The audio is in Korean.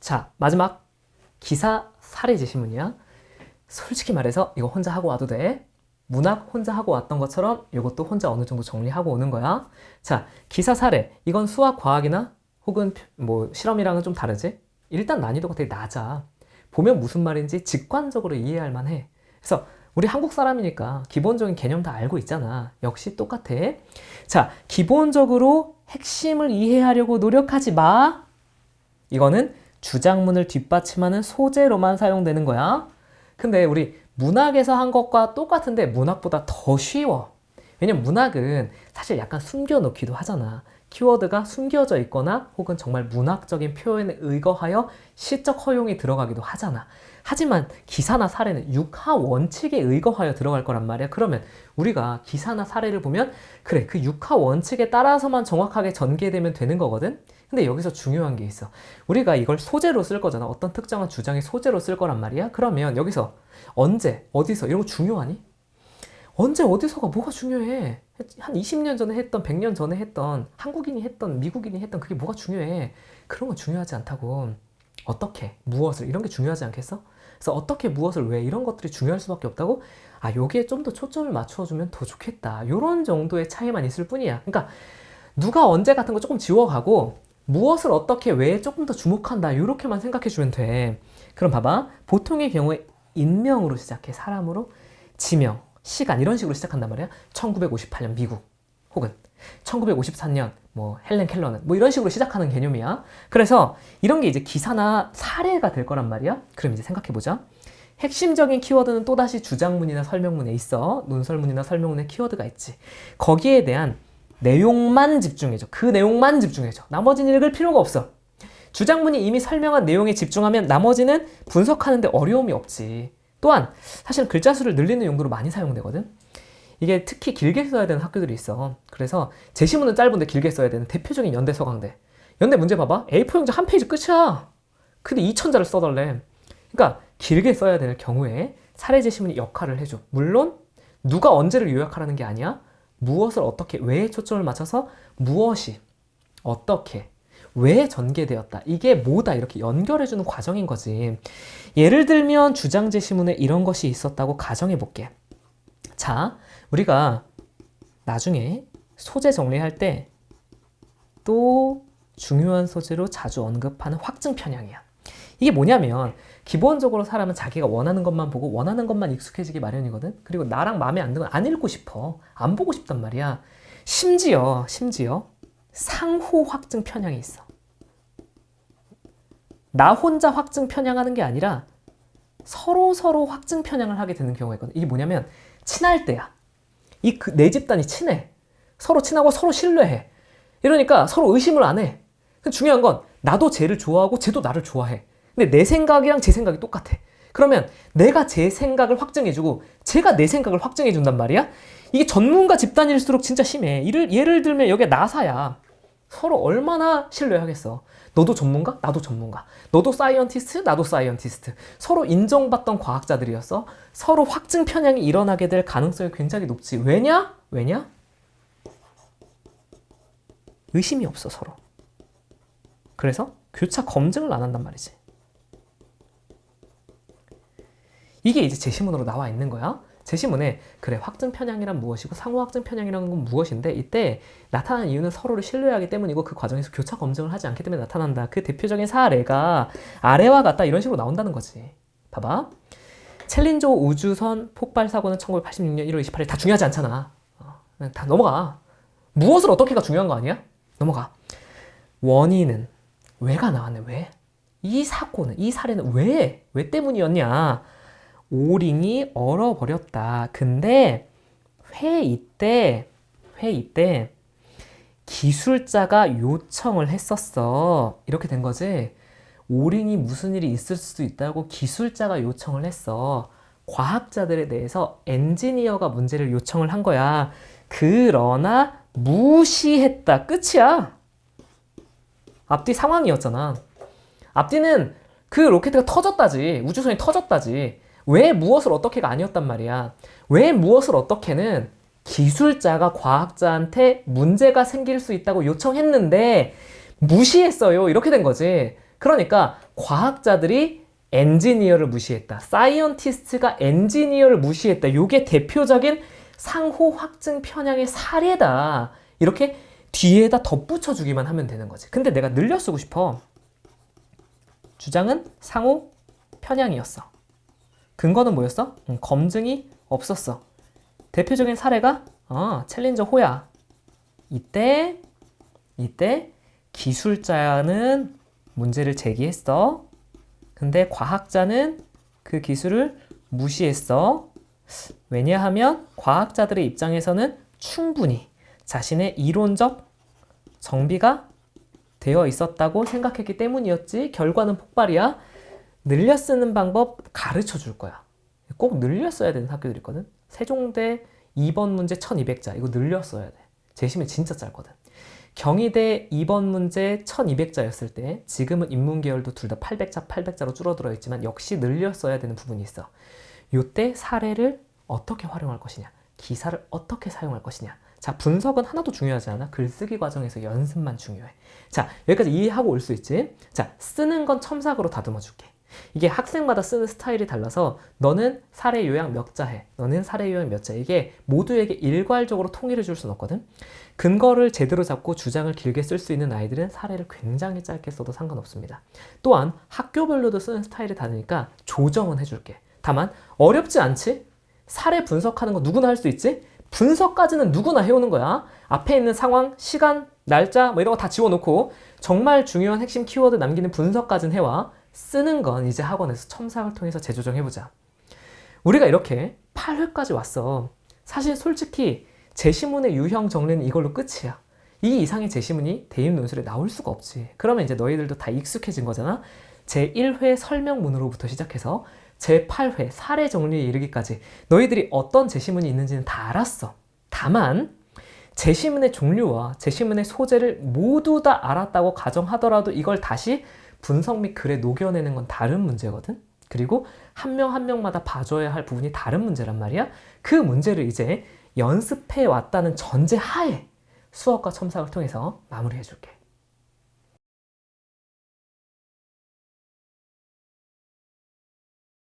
자, 마지막 기사 사례 제시문이야. 솔직히 말해서 이거 혼자 하고 와도 돼. 문학 혼자 하고 왔던 것처럼 이것도 혼자 어느 정도 정리하고 오는 거야. 자, 기사 사례. 이건 수학, 과학이나 혹은 뭐 실험이랑은 좀 다르지? 일단 난이도가 되게 낮아. 보면 무슨 말인지 직관적으로 이해할 만해. 그래서 우리 한국 사람이니까 기본적인 개념 다 알고 있잖아. 역시 똑같아. 자, 기본적으로 핵심을 이해하려고 노력하지 마. 이거는 주장문을 뒷받침하는 소재로만 사용되는 거야. 근데 우리 문학에서 한 것과 똑같은데 문학보다 더 쉬워. 왜냐면 문학은 사실 약간 숨겨놓기도 하잖아. 키워드가 숨겨져 있거나 혹은 정말 문학적인 표현에 의거하여 시적 허용이 들어가기도 하잖아. 하지만 기사나 사례는 육하 원칙에 의거하여 들어갈 거란 말이야. 그러면 우리가 기사나 사례를 보면 그래, 그 육하 원칙에 따라서만 정확하게 전개되면 되는 거거든. 근데 여기서 중요한 게 있어. 우리가 이걸 소재로 쓸 거잖아. 어떤 특정한 주장의 소재로 쓸 거란 말이야. 그러면 여기서 언제, 어디서 이런 거 중요하니? 언제, 어디서가 뭐가 중요해? 한 20년 전에 했던, 100년 전에 했던, 한국인이 했던, 미국인이 했던 그게 뭐가 중요해? 그런 건 중요하지 않다고. 어떻게, 무엇을, 이런 게 중요하지 않겠어? 그래서 어떻게, 무엇을, 왜, 이런 것들이 중요할 수밖에 없다고? 아, 여기에 좀 더 초점을 맞춰주면 더 좋겠다. 이런 정도의 차이만 있을 뿐이야. 그러니까 누가 언제 같은 거 조금 지워가고 무엇을 어떻게, 왜 조금 더 주목한다. 이렇게만 생각해주면 돼. 그럼 봐봐. 보통의 경우에 인명으로 시작해. 사람으로. 지명, 시간 이런 식으로 시작한단 말이야. 1958년 미국 혹은 1954년 뭐 헬렌 켈러는 뭐 이런 식으로 시작하는 개념이야. 그래서 이런 게 이제 기사나 사례가 될 거란 말이야. 그럼 이제 생각해보자. 핵심적인 키워드는 또다시 주장문이나 설명문에 있어. 논설문이나 설명문에 키워드가 있지. 거기에 대한 내용만 집중해줘. 그 내용만 집중해줘. 나머지는 읽을 필요가 없어. 주장문이 이미 설명한 내용에 집중하면 나머지는 분석하는데 어려움이 없지. 또한 사실 글자 수를 늘리는 용도로 많이 사용되거든. 이게 특히 길게 써야 되는 학교들이 있어. 그래서 제시문은 짧은데 길게 써야 되는 대표적인 연대 서강대. 연대 문제 봐봐. A4 용지 한 페이지 끝이야. 근데 2000자를 써달래. 그러니까 길게 써야 되는 경우에 사례 제시문이 역할을 해줘. 물론 누가 언제를 요약하라는 게 아니야. 무엇을 어떻게, 왜에 초점을 맞춰서 무엇이 어떻게 왜 전개되었다. 이게 뭐다. 이렇게 연결해주는 과정인 거지. 예를 들면 주장 제시문에 이런 것이 있었다고 가정해 볼게. 자, 우리가 나중에 소재 정리할 때 또 중요한 소재로 자주 언급하는 확증 편향이야. 이게 뭐냐면 기본적으로 사람은 자기가 원하는 것만 보고 원하는 것만 익숙해지기 마련이거든. 그리고 나랑 마음에 안 들면 안 읽고 싶어. 안 보고 싶단 말이야. 심지어 상호 확증 편향이 있어. 나 혼자 확증 편향하는 게 아니라 서로 확증 편향을 하게 되는 경우가 있거든. 이게 뭐냐면 친할 때야. 내 집단이 친해. 서로 친하고 서로 신뢰해. 이러니까 서로 의심을 안 해. 중요한 건 나도 쟤를 좋아하고 쟤도 나를 좋아해. 근데 내 생각이랑 제 생각이 똑같아. 그러면 내가 제 생각을 확증해주고 쟤가 내 생각을 확증해준단 말이야. 이게 전문가 집단일수록 진짜 심해. 예를 들면 여기가 나사야. 서로 얼마나 신뢰하겠어. 너도 전문가? 나도 전문가. 너도 사이언티스트? 나도 사이언티스트. 서로 인정받던 과학자들이었어. 서로 확증 편향이 일어나게 될 가능성이 굉장히 높지. 왜냐? 의심이 없어, 서로. 그래서 교차 검증을 안 한단 말이지. 이게 이제 제시문으로 나와 있는 거야. 제시문에 그래, 확증 편향이란 무엇이고 상호 확증 편향이라는 건 무엇인데 이때 나타나는 이유는 서로를 신뢰하기 때문이고 그 과정에서 교차 검증을 하지 않기 때문에 나타난다. 그 대표적인 사례가 아래와 같다 이런 식으로 나온다는 거지. 봐봐. 챌린저 우주선 폭발 사고는 1986년 1월 28일 다 중요하지 않잖아. 다 넘어가. 무엇을 어떻게가 중요한 거 아니야? 넘어가. 원인은 왜가 나왔네. 왜? 이 사고는, 이 사례는 왜 때문이었냐? 오링이 얼어버렸다. 근데 회의 때 기술자가 요청을 했었어. 이렇게 된 거지. 오링이 무슨 일이 있을 수도 있다고 기술자가 요청을 했어. 과학자들에 대해서 엔지니어가 문제를 요청을 한 거야. 그러나 무시했다. 끝이야. 앞뒤 상황이었잖아. 앞뒤는 그 로켓가 터졌다지. 우주선이 터졌다지. 왜 무엇을 어떻게가 아니었단 말이야. 왜 무엇을 어떻게는 기술자가 과학자한테 문제가 생길 수 있다고 요청했는데 무시했어요. 이렇게 된 거지. 그러니까 과학자들이 엔지니어를 무시했다. 사이언티스트가 엔지니어를 무시했다. 이게 대표적인 상호 확증 편향의 사례다. 이렇게 뒤에다 덧붙여 주기만 하면 되는 거지. 근데 내가 늘려 쓰고 싶어. 주장은 상호 편향이었어. 근거는 뭐였어? 검증이 없었어. 대표적인 사례가 챌린저 호야. 이때 기술자는 문제를 제기했어. 근데 과학자는 그 기술을 무시했어. 왜냐하면 과학자들의 입장에서는 충분히 자신의 이론적 정비가 되어 있었다고 생각했기 때문이었지. 결과는 폭발이야. 늘려 쓰는 방법 가르쳐 줄 거야. 꼭 늘려 써야 되는 학교들 있거든. 세종대 2번 문제 1200자. 이거 늘려 써야 돼. 재심이 진짜 짧거든. 경희대 2번 문제 1200자였을 때 지금은 인문계열도 둘 다 800자로 줄어들어 있지만 역시 늘려 써야 되는 부분이 있어. 요때 사례를 어떻게 활용할 것이냐, 기사를 어떻게 사용할 것이냐. 자, 분석은 하나도 중요하지 않아. 글쓰기 과정에서 연습만 중요해. 자, 여기까지 이해하고 올 수 있지? 자, 쓰는 건 첨삭으로 다듬어 줄게. 이게 학생마다 쓰는 스타일이 달라서 너는 사례 요약 몇 자 해. 너는 사례 요약 몇 자. 이게 모두에게 일괄적으로 통일해 줄 수는 없거든. 근거를 제대로 잡고 주장을 길게 쓸 수 있는 아이들은 사례를 굉장히 짧게 써도 상관없습니다. 또한 학교별로도 쓰는 스타일이 다르니까 조정은 해줄게. 다만 어렵지 않지? 사례 분석하는 거 누구나 할 수 있지? 분석까지는 누구나 해오는 거야. 앞에 있는 상황, 시간, 날짜 뭐 이런 거 다 지워놓고 정말 중요한 핵심 키워드 남기는 분석까지는 해와. 쓰는 건 이제 학원에서 첨삭을 통해서 재조정해보자. 우리가 이렇게 8회까지 왔어. 사실 솔직히 제시문의 유형 정리는 이걸로 끝이야. 이 이상의 제시문이 대입 논술에 나올 수가 없지. 그러면 이제 너희들도 다 익숙해진 거잖아. 제1회 설명문으로부터 시작해서 제8회 사례 정리에 이르기까지 너희들이 어떤 제시문이 있는지는 다 알았어. 다만 제시문의 종류와 제시문의 소재를 모두 다 알았다고 가정하더라도 이걸 다시 분석 및 글에 녹여내는 건 다른 문제거든. 그리고 한 명 한 명마다 봐줘야 할 부분이 다른 문제란 말이야. 그 문제를 이제 연습해 왔다는 전제 하에 수업과 첨삭을 통해서 마무리해 줄게.